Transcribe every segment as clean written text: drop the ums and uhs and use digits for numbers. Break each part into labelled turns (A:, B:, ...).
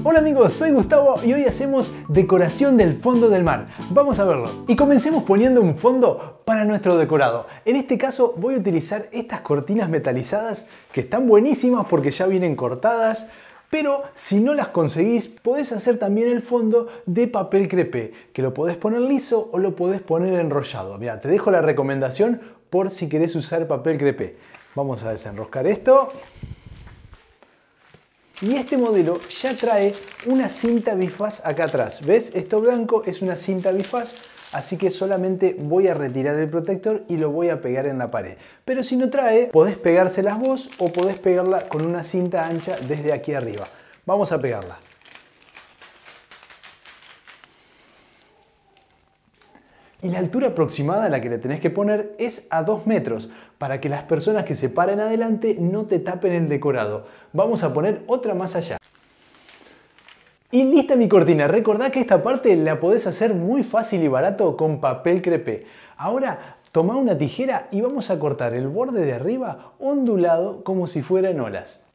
A: Hola amigos, soy Gustavo y hoy hacemos decoración del fondo del mar. Vamos a verlo. Y comencemos poniendo un fondo para nuestro decorado. En este caso voy a utilizar estas cortinas metalizadas que están buenísimas porque ya vienen cortadas. Pero si no las conseguís, podés hacer también el fondo de papel crepé, que lo podés poner liso o lo podés poner enrollado. Mira, te dejo la recomendación por si querés usar papel crepé. Vamos a desenroscar esto. Y este modelo ya trae una cinta bifaz acá atrás. ¿Ves? Esto blanco es una cinta bifaz, así que solamente voy a retirar el protector y lo voy a pegar en la pared. Pero si no trae, podés pegárselas vos o podés pegarla con una cinta ancha desde aquí arriba. Vamos a pegarla. Y la altura aproximada a la que le tenés que poner es a 2 metros, para que las personas que se paren adelante no te tapen el decorado. Vamos a poner otra más allá. Y lista mi cortina. Recordá que esta parte la podés hacer muy fácil y barato con papel crepé. Ahora toma una tijera y vamos a cortar el borde de arriba ondulado como si fuera en olas.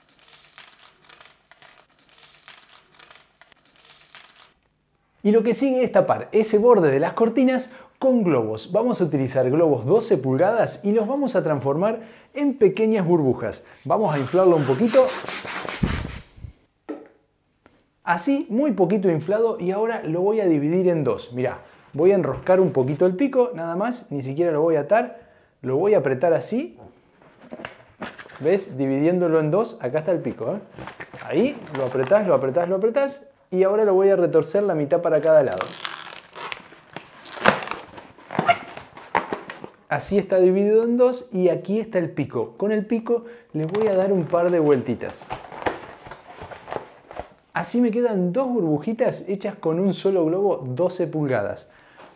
A: Y lo que sigue es tapar ese borde de las cortinas con globos. Vamos a utilizar globos 12 pulgadas y los vamos a transformar en pequeñas burbujas. Vamos a inflarlo un poquito. Así, muy poquito inflado, y ahora lo voy a dividir en dos. Mirá, voy a enroscar un poquito el pico, nada más, ni siquiera lo voy a atar. Lo voy a apretar así. ¿Ves? Dividiéndolo en dos, acá está el pico, ¿eh? Ahí, lo apretás, lo apretás, lo apretás. Y ahora lo voy a retorcer la mitad para cada lado. Así está dividido en dos y aquí está el pico. Con el pico le voy a dar un par de vueltitas. Así me quedan dos burbujitas hechas con un solo globo 12 pulgadas.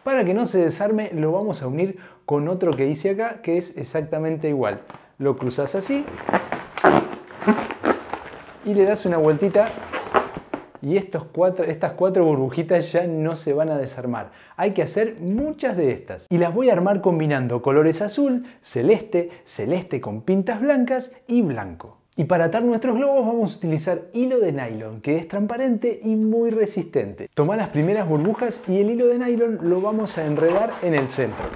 A: Para que no se desarme lo vamos a unir con otro que hice acá que es exactamente igual. Lo cruzas así y le das una vueltita. Y estas cuatro burbujitas ya no se van a desarmar. Hay que hacer muchas de estas. Y las voy a armar combinando colores azul, celeste, celeste con pintas blancas y blanco. Y para atar nuestros globos vamos a utilizar hilo de nylon, que es transparente y muy resistente. Toma las primeras burbujas y el hilo de nylon lo vamos a enredar en el centro.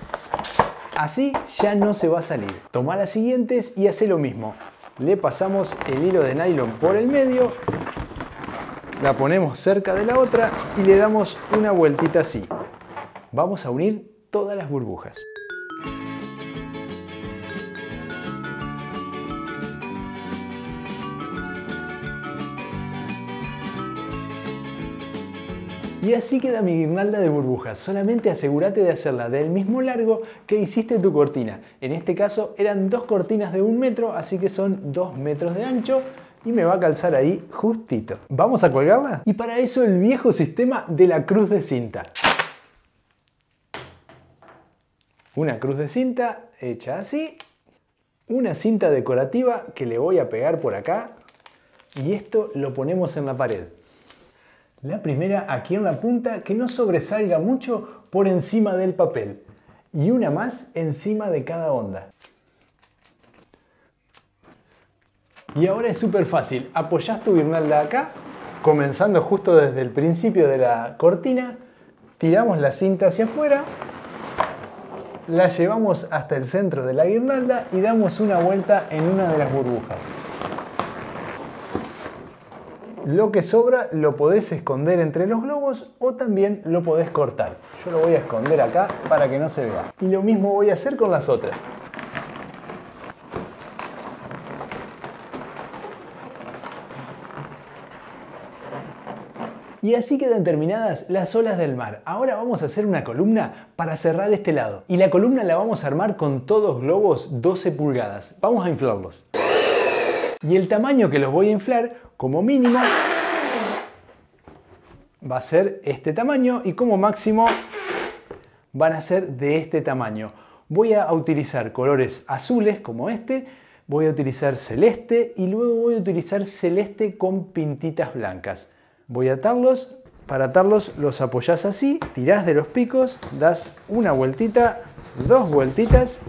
A: Así ya no se va a salir. Toma las siguientes y hace lo mismo. Le pasamos el hilo de nylon por el medio. La ponemos cerca de la otra y le damos una vueltita así. Vamos a unir todas las burbujas. Y así queda mi guirnalda de burbujas. Solamente asegúrate de hacerla del mismo largo que hiciste tu cortina. En este caso eran dos cortinas de 1 metro, así que son 2 metros de ancho. Y me va a calzar ahí justito. ¿Vamos a colgarla? Y para eso el viejo sistema de la cruz de cinta. Una cruz de cinta hecha así. Una cinta decorativa que le voy a pegar por acá. Y esto lo ponemos en la pared. La primera aquí en la punta que no sobresalga mucho por encima del papel. Y una más encima de cada onda. Y ahora es súper fácil, apoyás tu guirnalda acá, comenzando justo desde el principio de la cortina, tiramos la cinta hacia afuera, la llevamos hasta el centro de la guirnalda y damos una vuelta en una de las burbujas. Lo que sobra lo podés esconder entre los globos o también lo podés cortar. Yo lo voy a esconder acá para que no se vea. Y lo mismo voy a hacer con las otras. Y así quedan terminadas las olas del mar. Ahora vamos a hacer una columna para cerrar este lado. Y la columna la vamos a armar con todos globos 12 pulgadas. Vamos a inflarlos. Y el tamaño que los voy a inflar, como mínimo, va a ser este tamaño. Y como máximo, van a ser de este tamaño. Voy a utilizar colores azules como este. Voy a utilizar celeste y luego voy a utilizar celeste con pintitas blancas. Voy a atarlos, para atarlos los apoyás así, tirás de los picos, das una vueltita, 2 vueltitas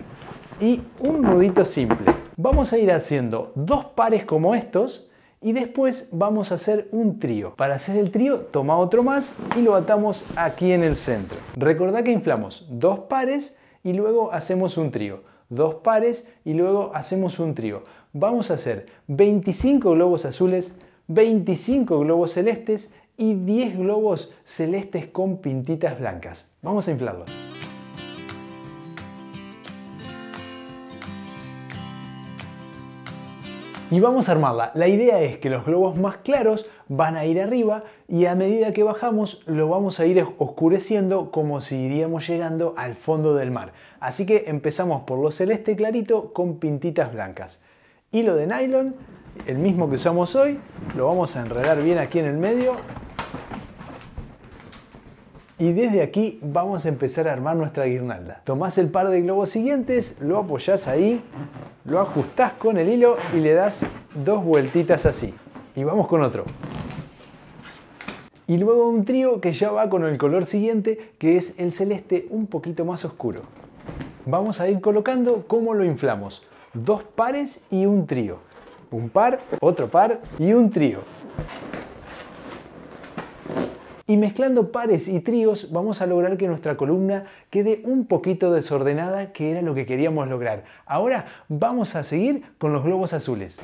A: y un nudito simple. Vamos a ir haciendo 2 pares como estos y después vamos a hacer un trío. Para hacer el trío, toma otro más y lo atamos aquí en el centro. Recordá que inflamos 2 pares y luego hacemos un trío. 2 pares y luego hacemos un trío. Vamos a hacer 25 globos azules, 25 globos celestes y 10 globos celestes con pintitas blancas. Vamos a inflarlos. Y vamos a armarla. La idea es que los globos más claros van a ir arriba y a medida que bajamos lo vamos a ir oscureciendo como si iríamos llegando al fondo del mar. Así que empezamos por lo celeste clarito con pintitas blancas. Hilo de nylon, el mismo que usamos hoy, lo vamos a enredar bien aquí en el medio. Y desde aquí vamos a empezar a armar nuestra guirnalda. Tomás el par de globos siguientes, lo apoyás ahí, lo ajustás con el hilo y le das 2 vueltitas así. Y vamos con otro. Y luego un trío que ya va con el color siguiente, que es el celeste un poquito más oscuro. Vamos a ir colocando cómo lo inflamos. 2 pares y un trío. Un par, otro par y un trío. Y mezclando pares y tríos vamos a lograr que nuestra columna quede un poquito desordenada, que era lo que queríamos lograr. Ahora vamos a seguir con los globos azules.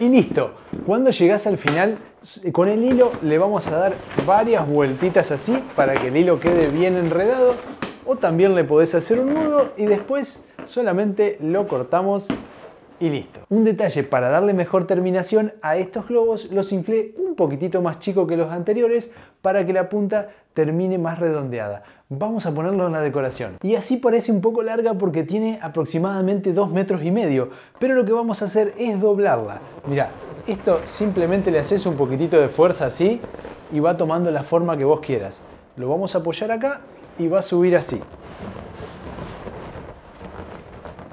A: Y listo. Cuando llegas al final, con el hilo le vamos a dar varias vueltitas así para que el hilo quede bien enredado. O también le podés hacer un nudo y después solamente lo cortamos y listo. Un detalle para darle mejor terminación a estos globos, los inflé un poquitito más chico que los anteriores para que la punta termine más redondeada. Vamos a ponerlo en la decoración. Y así parece un poco larga porque tiene aproximadamente 2,5 metros, pero lo que vamos a hacer es doblarla. Mirá, esto simplemente le haces un poquitito de fuerza así y va tomando la forma que vos quieras. Lo vamos a apoyar acá y va a subir así.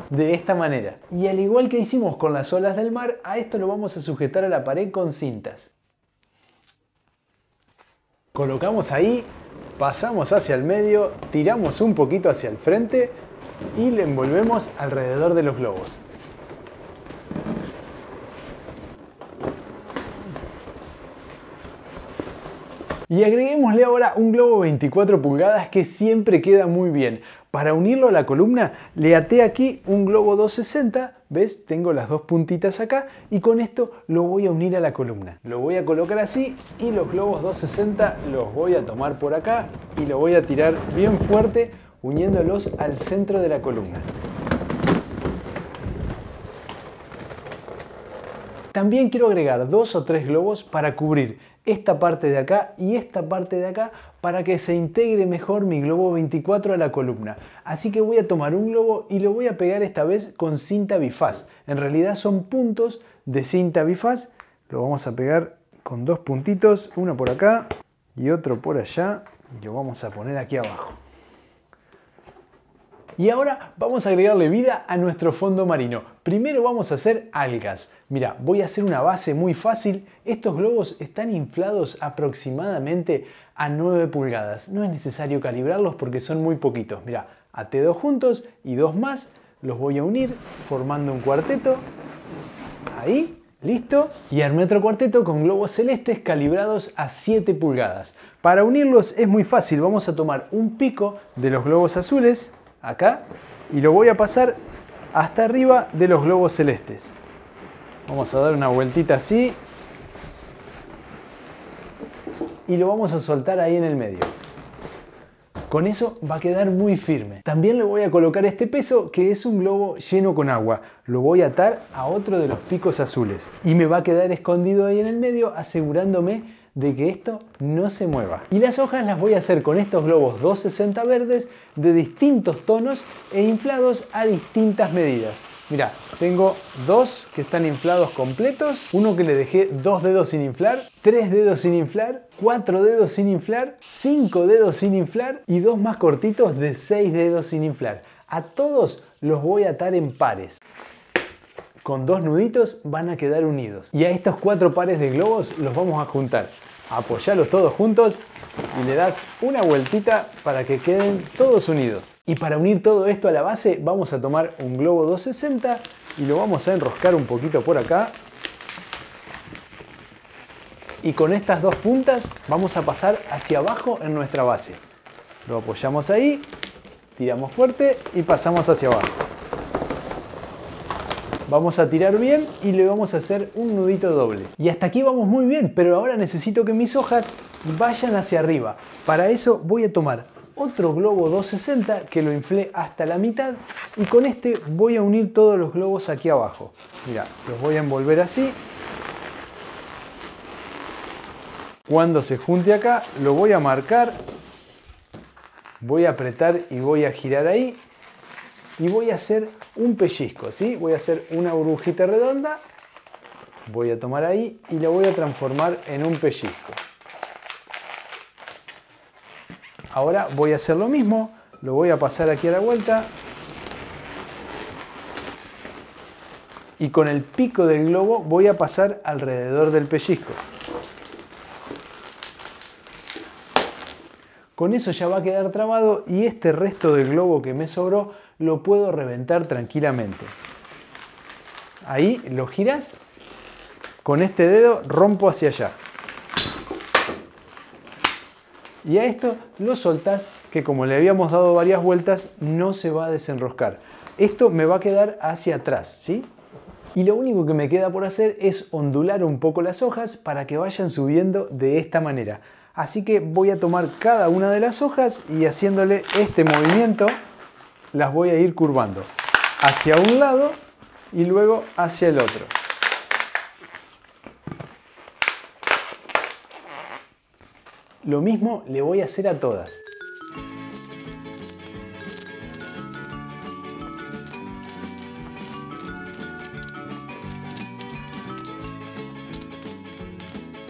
A: De esta manera. Y al igual que hicimos con las olas del mar, a esto lo vamos a sujetar a la pared con cintas. Colocamos ahí, pasamos hacia el medio, tiramos un poquito hacia el frente y lo envolvemos alrededor de los globos. Y agreguémosle ahora un globo 24 pulgadas que siempre queda muy bien. Para unirlo a la columna le até aquí un globo 260, ¿ves? Tengo las 2 puntitas acá y con esto lo voy a unir a la columna. Lo voy a colocar así y los globos 260 los voy a tomar por acá y lo voy a tirar bien fuerte uniéndolos al centro de la columna. También quiero agregar 2 o 3 globos para cubrir esta parte de acá y esta parte de acá para que se integre mejor mi globo 24 a la columna. Así que voy a tomar un globo y lo voy a pegar esta vez con cinta bifaz. En realidad son puntos de cinta bifaz. Lo vamos a pegar con 2 puntitos, uno por acá y otro por allá. Y lo vamos a poner aquí abajo. Y ahora vamos a agregarle vida a nuestro fondo marino. Primero vamos a hacer algas. Mira, voy a hacer una base muy fácil. Estos globos están inflados aproximadamente a 9 pulgadas. No es necesario calibrarlos porque son muy poquitos. Mira, até 2 juntos y 2 más. Los voy a unir formando un cuarteto. Ahí, listo. Y armé otro cuarteto con globos celestes calibrados a 7 pulgadas. Para unirlos es muy fácil. Vamos a tomar un pico de los globos azules acá y lo voy a pasar hasta arriba de los globos celestes. Vamos a dar una vueltita así y lo vamos a soltar ahí en el medio. Con eso va a quedar muy firme. También le voy a colocar este peso que es un globo lleno con agua. Lo voy a atar a otro de los picos azules y me va a quedar escondido ahí en el medio asegurándome de que esto no se mueva. Y las hojas las voy a hacer con estos globos 260 verdes de distintos tonos e inflados a distintas medidas. Mirá, tengo 2 que están inflados completos, uno que le dejé 2 dedos sin inflar, 3 dedos sin inflar, 4 dedos sin inflar, 5 dedos sin inflar y 2 más cortitos de 6 dedos sin inflar. A todos los voy a atar en pares. Con 2 nuditos van a quedar unidos. Y a estos 4 pares de globos los vamos a juntar. Apoyalos todos juntos y le das una vueltita para que queden todos unidos. Y para unir todo esto a la base vamos a tomar un globo 260 y lo vamos a enroscar un poquito por acá. Y con estas dos puntas vamos a pasar hacia abajo en nuestra base. Lo apoyamos ahí, tiramos fuerte y pasamos hacia abajo. Vamos a tirar bien y le vamos a hacer un nudito doble. Y hasta aquí vamos muy bien, pero ahora necesito que mis hojas vayan hacia arriba. Para eso voy a tomar otro globo 260 que lo inflé hasta la mitad y con este voy a unir todos los globos aquí abajo. Mira, los voy a envolver así. Cuando se junte acá, lo voy a marcar, voy a apretar y voy a girar ahí y voy a hacer un pellizco, ¿sí? Voy a hacer una burbujita redonda, voy a tomar ahí y la voy a transformar en un pellizco. Ahora voy a hacer lo mismo, lo voy a pasar aquí a la vuelta y con el pico del globo voy a pasar alrededor del pellizco. Con eso ya va a quedar trabado y este resto del globo que me sobró lo puedo reventar tranquilamente. Ahí lo giras, con este dedo rompo hacia allá. Y a esto lo soltás, que como le habíamos dado varias vueltas no se va a desenroscar. Esto me va a quedar hacia atrás, ¿sí? Y lo único que me queda por hacer es ondular un poco las hojas para que vayan subiendo de esta manera. Así que voy a tomar cada una de las hojas y haciéndole este movimiento las voy a ir curvando hacia un lado y luego hacia el otro. Lo mismo le voy a hacer a todas.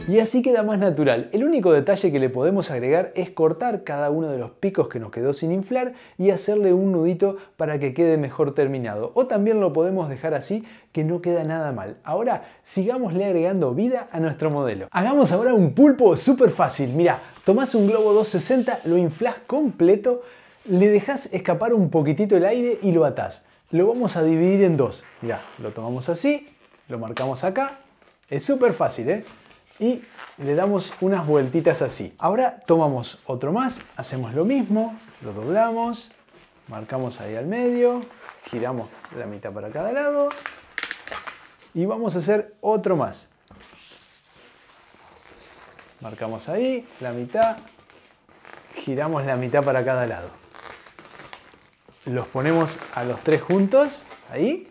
A: Y así queda más natural. El único detalle que le podemos agregar es cortar cada uno de los picos que nos quedó sin inflar y hacerle un nudito para que quede mejor terminado. O también lo podemos dejar así, que no queda nada mal. Ahora sigámosle agregando vida a nuestro modelo. Hagamos ahora un pulpo súper fácil. Mirá, tomás un globo 260, lo inflás completo, le dejás escapar un poquitito el aire y lo atás. Lo vamos a dividir en dos. Mirá, lo tomamos así, lo marcamos acá. Es súper fácil, ¿eh? Y le damos unas vueltitas así. Ahora tomamos otro más, hacemos lo mismo, lo doblamos, marcamos ahí al medio, giramos la mitad para cada lado y vamos a hacer otro más. Marcamos ahí la mitad, giramos la mitad para cada lado. Los ponemos a los tres juntos, ahí,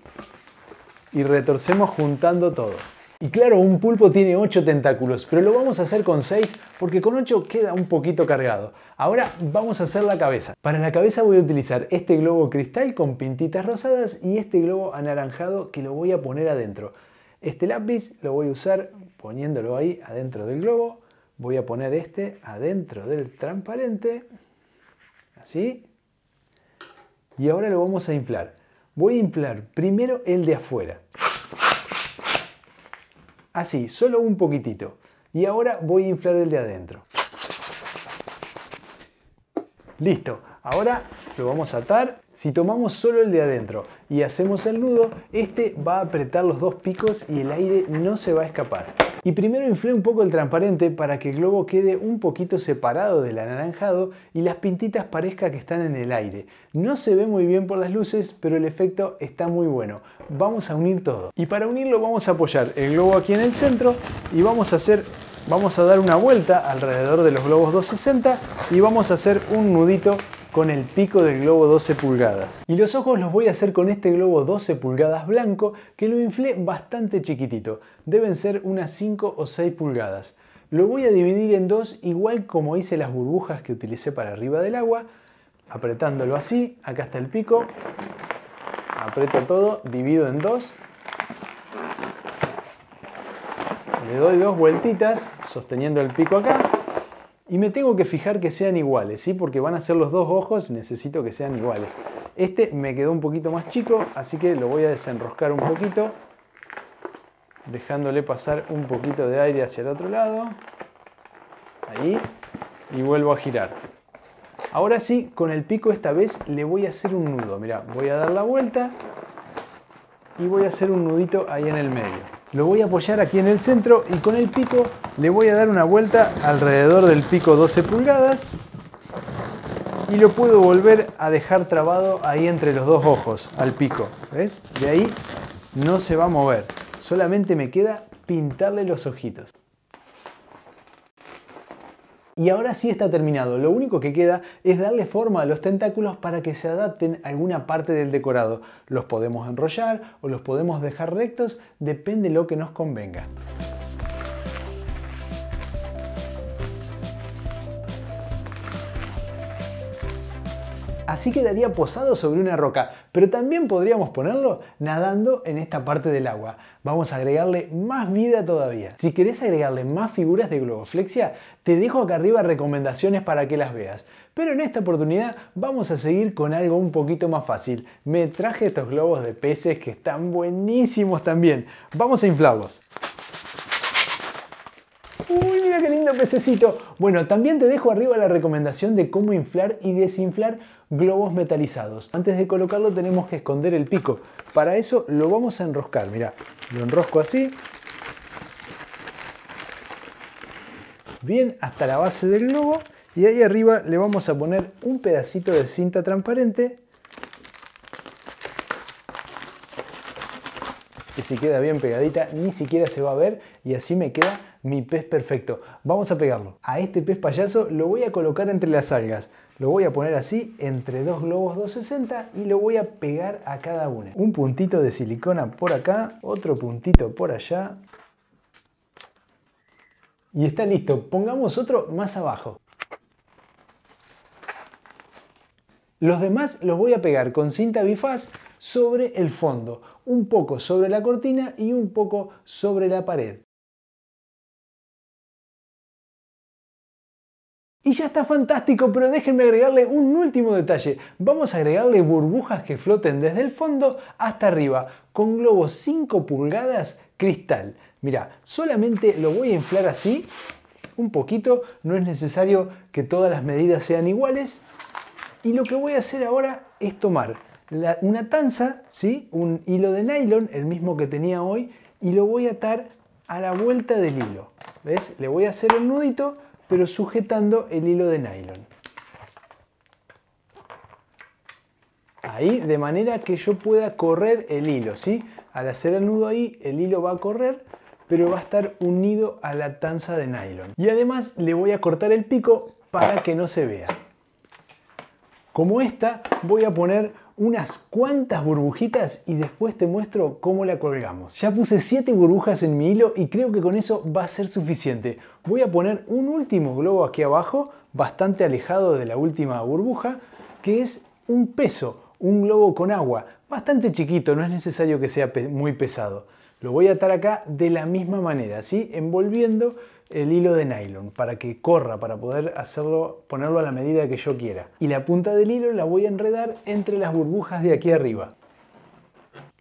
A: y retorcemos juntando todo. Y claro, un pulpo tiene 8 tentáculos, pero lo vamos a hacer con 6 porque con 8 queda un poquito cargado. Ahora vamos a hacer la cabeza. Para la cabeza voy a utilizar este globo cristal con pintitas rosadas y este globo anaranjado que lo voy a poner adentro. Este lápiz lo voy a usar poniéndolo ahí adentro del globo. Voy a poner este adentro del transparente, así. Y ahora lo vamos a inflar. Voy a inflar primero el de afuera. Así, solo un poquitito. Y ahora voy a inflar el de adentro. Listo, ahora lo vamos a atar. Si tomamos solo el de adentro y hacemos el nudo, este va a apretar los dos picos y el aire no se va a escapar. Y primero inflé un poco el transparente para que el globo quede un poquito separado del anaranjado y las pintitas parezca que están en el aire. No se ve muy bien por las luces, pero el efecto está muy bueno. Vamos a unir todo. Y para unirlo vamos a apoyar el globo aquí en el centro y vamos a dar una vuelta alrededor de los globos 260 y vamos a hacer un nudito con el pico del globo 12 pulgadas. Y los ojos los voy a hacer con este globo 12 pulgadas blanco que lo inflé bastante chiquitito. Deben ser unas 5 o 6 pulgadas. Lo voy a dividir en dos, igual como hice las burbujas que utilicé para arriba del agua. Apretándolo así, acá está el pico. Aprieto todo, divido en dos. Le doy dos vueltitas, sosteniendo el pico acá. Y me tengo que fijar que sean iguales, ¿sí? Porque van a ser los dos ojos, necesito que sean iguales. Este me quedó un poquito más chico, así que lo voy a desenroscar un poquito, dejándole pasar un poquito de aire hacia el otro lado. Ahí. Y vuelvo a girar. Ahora sí, con el pico esta vez le voy a hacer un nudo. Mirá, voy a dar la vuelta y voy a hacer un nudito ahí en el medio. Lo voy a apoyar aquí en el centro y con el pico le voy a dar una vuelta alrededor del pico 12 pulgadas y lo puedo volver a dejar trabado ahí entre los dos ojos al pico. ¿Ves? De ahí no se va a mover. Solamente me queda pintarle los ojitos. Y ahora sí está terminado. Lo único que queda es darle forma a los tentáculos para que se adapten a alguna parte del decorado. Los podemos enrollar o los podemos dejar rectos, depende de lo que nos convenga. Así quedaría posado sobre una roca, pero también podríamos ponerlo nadando en esta parte del agua. Vamos a agregarle más vida todavía. Si querés agregarle más figuras de globoflexia, te dejo acá arriba recomendaciones para que las veas. Pero en esta oportunidad vamos a seguir con algo un poquito más fácil. Me traje estos globos de peces que están buenísimos también. Vamos a inflarlos. ¡Uy, mira qué lindo pececito! Bueno, también te dejo arriba la recomendación de cómo inflar y desinflar globos metalizados. Antes de colocarlo tenemos que esconder el pico. Para eso lo vamos a enroscar. Mirá, lo enrosco así. Bien, hasta la base del globo. Y ahí arriba le vamos a poner un pedacito de cinta transparente. Que si queda bien pegadita ni siquiera se va a ver y así me queda mi pez perfecto. Vamos a pegarlo. A este pez payaso lo voy a colocar entre las algas. Lo voy a poner así entre dos globos 260 y lo voy a pegar a cada una. Un puntito de silicona por acá, otro puntito por allá. Y está listo. Pongamos otro más abajo. Los demás los voy a pegar con cinta bifaz sobre el fondo, un poco sobre la cortina y un poco sobre la pared. Y ya está fantástico, pero déjenme agregarle un último detalle. Vamos a agregarle burbujas que floten desde el fondo hasta arriba, con globos 5 pulgadas cristal. Mirá, solamente lo voy a inflar así, un poquito, no es necesario que todas las medidas sean iguales. Y lo que voy a hacer ahora es tomar una tanza, ¿sí? Un hilo de nylon, el mismo que tenía hoy, y lo voy a atar a la vuelta del hilo. ¿Ves? Le voy a hacer el nudito, pero sujetando el hilo de nylon. Ahí, de manera que yo pueda correr el hilo, ¿sí? Al hacer el nudo ahí, el hilo va a correr, pero va a estar unido a la tanza de nylon. Y además le voy a cortar el pico para que no se vea. Como esta, voy a poner unas cuantas burbujitas y después te muestro cómo la colgamos. Ya puse 7 burbujas en mi hilo y creo que con eso va a ser suficiente. Voy a poner un último globo aquí abajo, bastante alejado de la última burbuja, que es un peso, un globo con agua, bastante chiquito, no es necesario que sea muy pesado. Lo voy a atar acá de la misma manera, ¿sí? Envolviendo el hilo de nylon para que corra, para poder hacerlo, ponerlo a la medida que yo quiera. Y la punta del hilo la voy a enredar entre las burbujas de aquí arriba.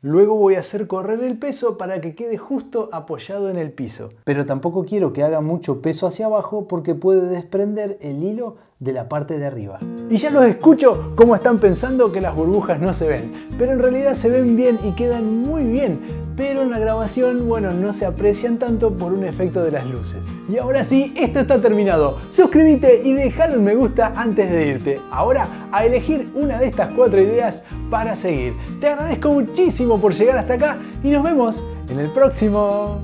A: Luego voy a hacer correr el peso para que quede justo apoyado en el piso. Pero tampoco quiero que haga mucho peso hacia abajo porque puede desprender el hilo de la parte de arriba. Y ya los escucho cómo están pensando que las burbujas no se ven. Pero en realidad se ven bien y quedan muy bien. Pero en la grabación, bueno, no se aprecian tanto por un efecto de las luces. Y ahora sí, esto está terminado. Suscríbete y dejale un me gusta antes de irte. Ahora, a elegir una de estas 4 ideas para seguir. Te agradezco muchísimo por llegar hasta acá y nos vemos en el próximo.